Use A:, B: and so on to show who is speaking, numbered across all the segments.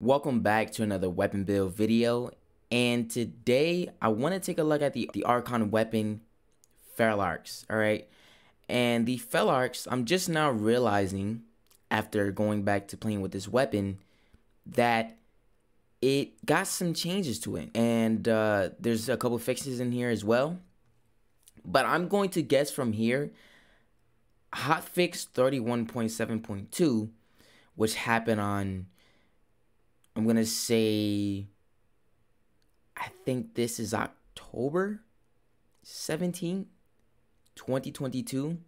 A: Welcome back to another weapon build video, and today I want to take a look at the Archon weapon Felarx. Alright, and the Felarx, I'm just now realizing after going back to playing with this weapon that it got some changes to it, and there's a couple fixes in here as well, but I'm going to guess from here hotfix 31.7.2, which happened on, I'm going to say, I think this is October 17th, 2022.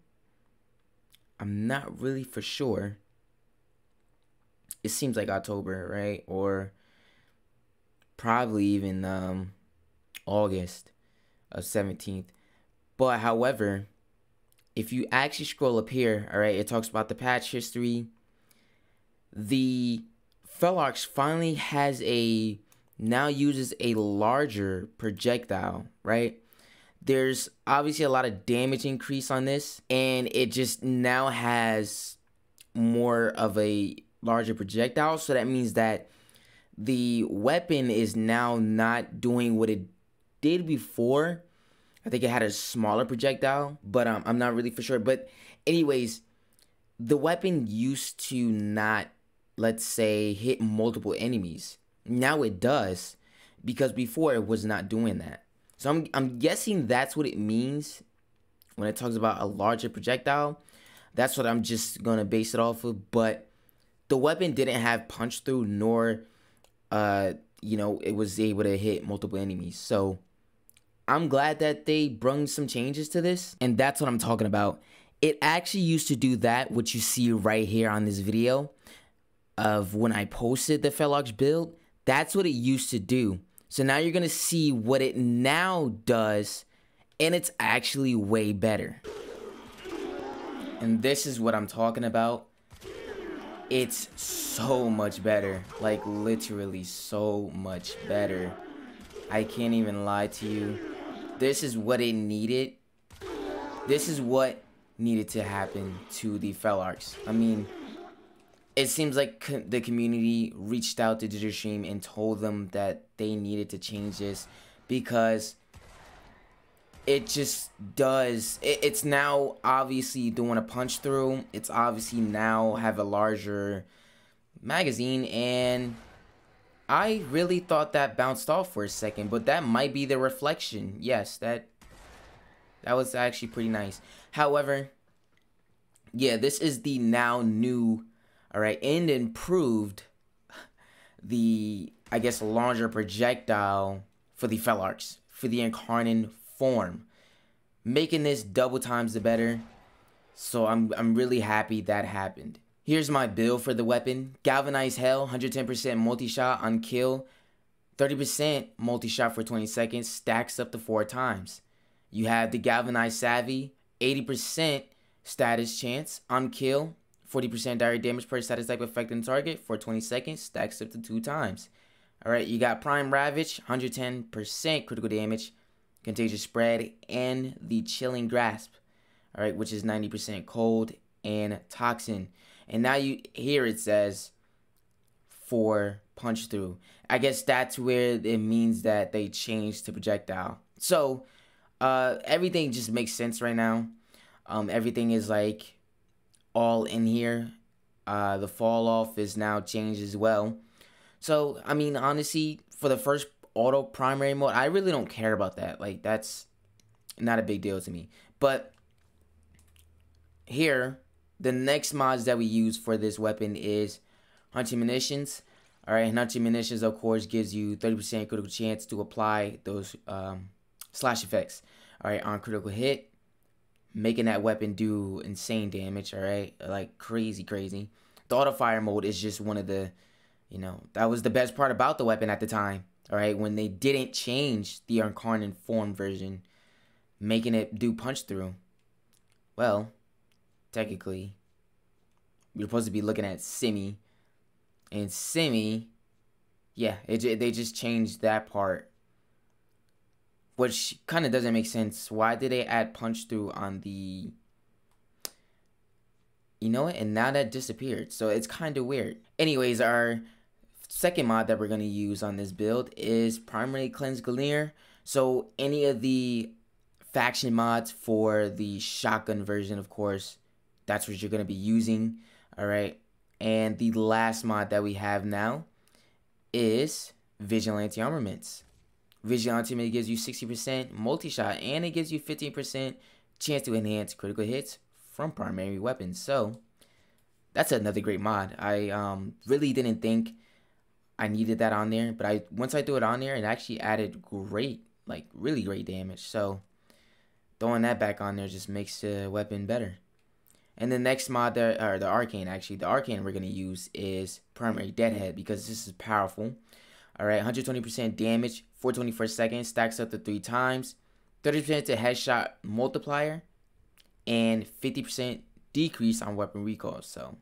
A: I'm not really for sure. It seems like October, right? Or probably even August of 17th. But however, if you actually scroll up here, all right, it talks about the patch history. The Felarx finally now uses a larger projectile, right? There's obviously a lot of damage increase on this, and it just now has more of a larger projectile. So that means that the weapon is now not doing what it did before. I think it had a smaller projectile, but I'm not really for sure. But anyways, the weapon used to not, let's say, hit multiple enemies. Now it does, because before it was not doing that. So I'm guessing that's what it means when it talks about a larger projectile. That's what I'm just gonna base it off of. But the weapon didn't have punch through, nor it was able to hit multiple enemies. So I'm glad that they brung some changes to this, and that's what I'm talking about. It actually used to do that, what you see right here on this video of when I posted the Felarx build. That's what it used to do. So now you're gonna see what it now does, and it's actually way better. And this is what I'm talking about. It's so much better, like literally so much better. I can't even lie to you. This is what it needed. This is what needed to happen to the Felarx. I mean, it seems like the community reached out to DigitalStream and told them that they needed to change this, because it just does. It's now obviously doing a punch through. It's obviously now have a larger magazine, and I really thought that bounced off for a second, but that might be the reflection. Yes, that was actually pretty nice. However, yeah, this is the now new, all right, and improved, the, I guess, larger projectile for the Felarx, for the Incarnate form, making this double times the better. So I'm really happy that happened. Here's my build for the weapon. Galvanized Hell, 110% multi-shot on kill, 30% multi-shot for 20 seconds, stacks up to 4 times. You have the Galvanized Savvy, 80% status chance on kill, 40% direct damage per status type affecting target for 20 seconds, stacks up to 2 times. Alright, you got Prime Ravage, 110% critical damage, Contagious Spread, and the Chilling Grasp, alright, which is 90% cold and toxin. And now here it says for punch through. I guess that's where it means that they changed to projectile. So everything just makes sense right now. Everything is like all in here. The fall off is now changed as well. So I mean, honestly, for the first auto primary mode, I really don't care about that. Like, that's not a big deal to me. But here, the next mods that we use for this weapon is Hunting Munitions. Alright, Hunting Munitions, of course, gives you 30% critical chance to apply those slash effects, alright, on critical hit, making that weapon do insane damage, alright, like crazy. The auto fire mode is just one of the, that was the best part about the weapon at the time, alright, when they didn't change the Incarnate form version, making it do punch through. Well, technically, we're supposed to be looking at Simi, and Simi, yeah, they just changed that part, which kind of doesn't make sense. Why did they add punch through on the, and now that disappeared, so it's kind of weird. Anyways, our second mod that we're going to use on this build is Primary Cleanse Galenier. So any of the faction mods for the shotgun version, of course, that's what you're going to be using. All right. And the last mod that we have now is Vigilante Armaments. Vigilante Armament gives you 60% multi-shot, and it gives you 15% chance to enhance critical hits from primary weapons. So that's another great mod. I really didn't think I needed that on there, but once I threw it on there, it actually added great, like really great damage. So throwing that back on there just makes the weapon better. And the next mod, the Arcane we're going to use is Primary Deadhead, because this is powerful. Alright, 120% damage, 424 seconds, stacks up to 3 times, 30% to headshot multiplier, and 50% decrease on weapon recall. So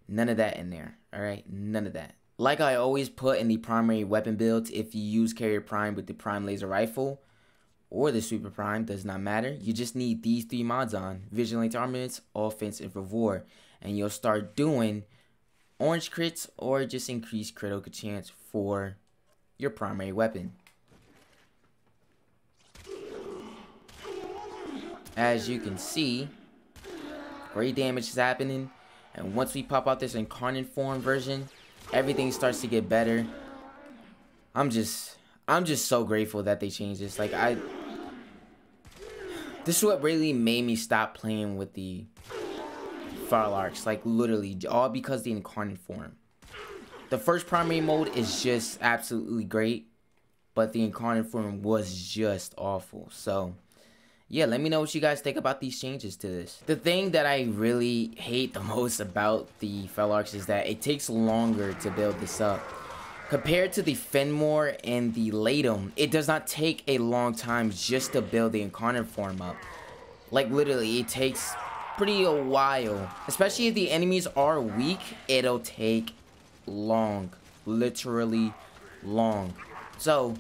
A: none of that in there. Alright, none of that. Like I always put in the primary weapon builds, if you use Carrier Prime with the Prime Laser Rifle or the Super Prime, does not matter. You just need these 3 mods on: Vigilante Armaments, Offense, and Revore, and you'll start doing orange crits or just increased critical chance for your primary weapon. As you can see, great damage is happening, and once we pop out this incarnate form version, everything starts to get better. I'm just so grateful that they changed this. Like this is what really made me stop playing with the Felarx, like literally all because the incarnate form. The first primary mode is just absolutely great, but the incarnate form was just awful. So yeah, let me know what you guys think about these changes to this. The thing that I really hate the most about the Felarx is that it takes longer to build this up. Compared to the Fenmore and the Latum, it does not take a long time just to build the incarnate form up. Like literally, it takes a while. Especially if the enemies are weak, it'll take long, literally long. So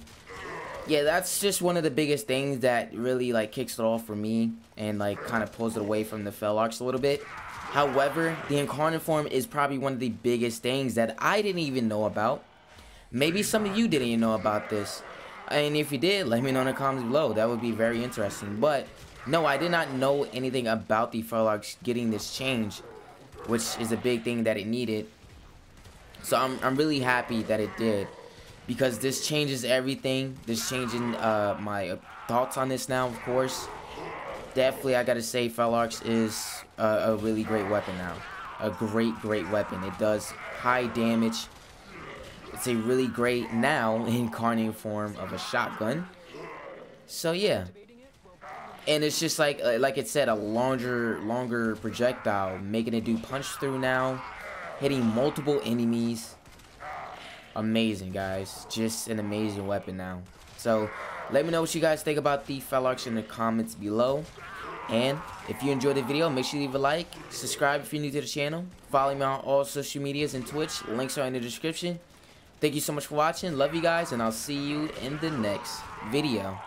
A: yeah, that's just one of the biggest things that really like kicks it off for me and like kind of pulls it away from the Felarx a little bit. However, the incarnate form is probably one of the biggest things that I didn't even know about. Maybe some of you didn't even know about this, and if you did, let me know in the comments below. That would be very interesting. But no, I did not know anything about the Felarx getting this change, which is a big thing that it needed. So I'm really happy that it did, because this changes everything. This changing my thoughts on this now, of course. Definitely, I gotta say, Felarx is a really great weapon now. A great weapon. It does high damage. It's a really great now incarnate form of a shotgun. So yeah, and it's just like it said, a longer projectile, making it do punch through now, hitting multiple enemies. Amazing, guys. Just an amazing weapon now. So let me know what you guys think about the Felarx in the comments below. And if you enjoyed the video, make sure you leave a like, subscribe if you're new to the channel, follow me on all social medias and Twitch. Links are in the description. Thank you so much for watching. Love you guys, and I'll see you in the next video.